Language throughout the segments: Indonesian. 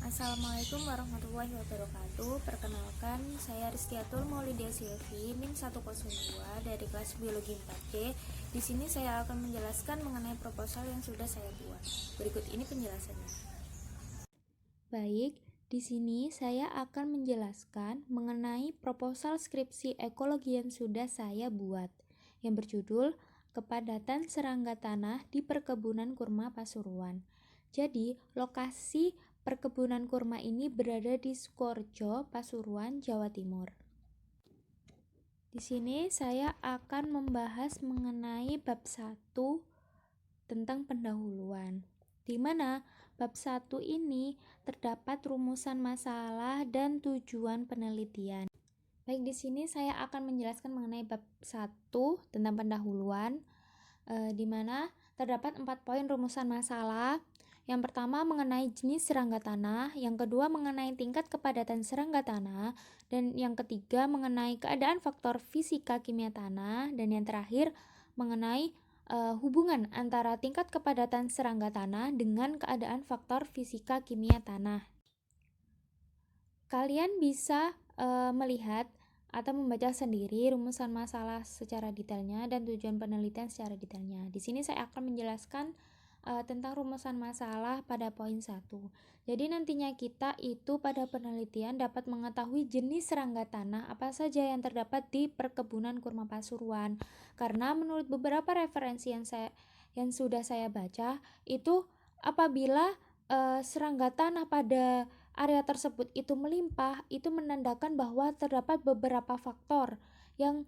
Assalamualaikum warahmatullahi wabarakatuh. Perkenalkan, saya Rizkyatul Maulidia Silvi, NIM 102 dari kelas Biologi 4C. Di sini saya akan menjelaskan mengenai proposal yang sudah saya buat. Berikut ini penjelasannya. Baik, di sini saya akan menjelaskan mengenai proposal skripsi ekologi yang sudah saya buat, yang berjudul Kepadatan Serangga Tanah di Perkebunan Kurma Pasuruan. Jadi, lokasi perkebunan kurma ini berada di Sukorejo, Pasuruan, Jawa Timur. Di sini saya akan membahas mengenai bab 1 tentang pendahuluan, di mana bab 1 ini terdapat rumusan masalah dan tujuan penelitian. Baik, di sini saya akan menjelaskan mengenai bab 1 tentang pendahuluan, di mana terdapat 4 poin rumusan masalah. Yang pertama mengenai jenis serangga tanah, yang kedua mengenai tingkat kepadatan serangga tanah, dan yang ketiga mengenai keadaan faktor fisika kimia tanah, dan yang terakhir mengenai hubungan antara tingkat kepadatan serangga tanah dengan keadaan faktor fisika kimia tanah. Kalian bisa melihat atau membaca sendiri rumusan masalah secara detailnya dan tujuan penelitian secara detailnya. Di sini saya akan menjelaskan tentang rumusan masalah pada poin 1. Jadi nantinya kita itu pada penelitian dapat mengetahui jenis serangga tanah apa saja yang terdapat di perkebunan kurma Pasuruan. Karena menurut beberapa referensi yang sudah saya baca, itu apabila serangga tanah pada area tersebut itu melimpah, itu menandakan bahwa terdapat beberapa faktor yang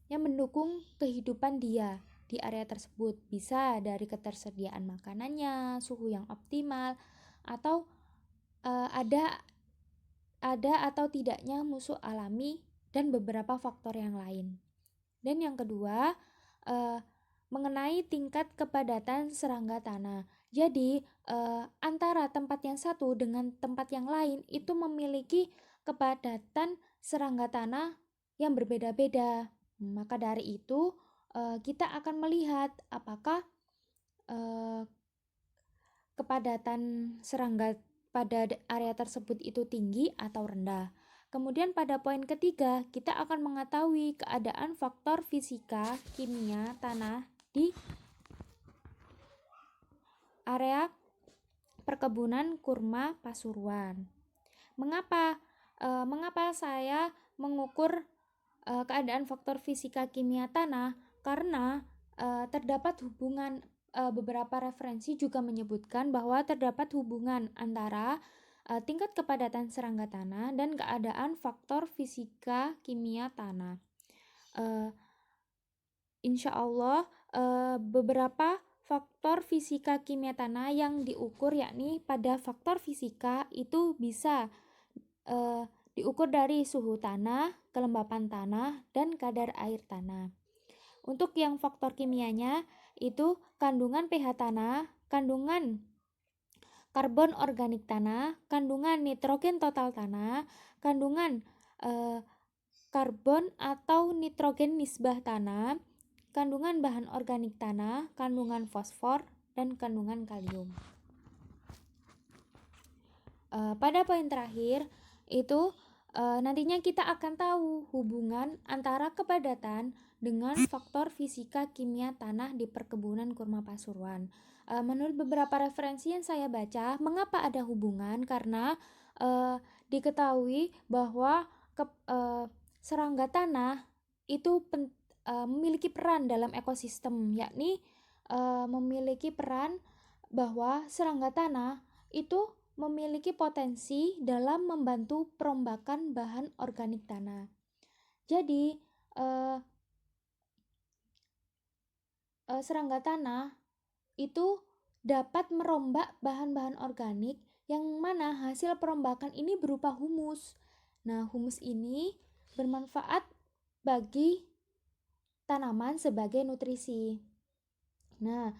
mendukung kehidupan dia di area tersebut. Bisa dari ketersediaan makanannya, suhu yang optimal, atau ada atau tidaknya musuh alami, dan beberapa faktor yang lain. Dan yang kedua, mengenai tingkat kepadatan serangga tanah. Jadi antara tempat yang satu dengan tempat yang lain itu memiliki kepadatan serangga tanah yang berbeda-beda. Maka dari itu kita akan melihat apakah kepadatan serangga pada area tersebut itu tinggi atau rendah. Kemudian pada poin ketiga, kita akan mengetahui keadaan faktor fisika kimia tanah di area perkebunan kurma Pasuruan. Mengapa saya mengukur keadaan faktor fisika kimia tanah? Karena terdapat hubungan, beberapa referensi juga menyebutkan bahwa terdapat hubungan antara tingkat kepadatan serangga tanah dan keadaan faktor fisika kimia tanah. Insya Allah beberapa faktor fisika kimia tanah yang diukur, yakni pada faktor fisika itu bisa diukur dari suhu tanah, kelembapan tanah, dan kadar air tanah. Untuk yang faktor kimianya itu kandungan pH tanah, kandungan karbon organik tanah, kandungan nitrogen total tanah, kandungan karbon atau nitrogen nisbah tanah, kandungan bahan organik tanah, kandungan fosfor, dan kandungan kalium. Pada poin terakhir itu nantinya kita akan tahu hubungan antara kepadatan dengan faktor fisika kimia tanah di perkebunan kurma Pasuruan. Menurut beberapa referensi yang saya baca, mengapa ada hubungan? Karena diketahui bahwa serangga tanah itu memiliki peran dalam ekosistem, yakni memiliki peran bahwa serangga tanah itu memiliki potensi dalam membantu perombakan bahan organik tanah. Jadi serangga tanah itu dapat merombak bahan-bahan organik yang mana hasil perombakan ini berupa humus. Nah, humus ini bermanfaat bagi tanaman sebagai nutrisi. Nah,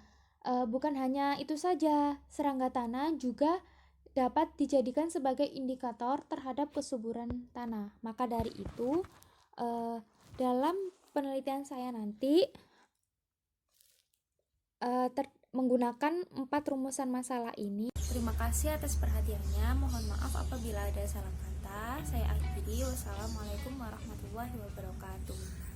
bukan hanya itu saja, serangga tanah juga dapat dijadikan sebagai indikator terhadap kesuburan tanah. Maka dari itu, dalam penelitian saya nanti menggunakan 4 rumusan masalah ini, Terima kasih atas perhatiannya. Mohon maaf apabila ada salah kata. Saya akhiri. Wassalamualaikum warahmatullahi wabarakatuh.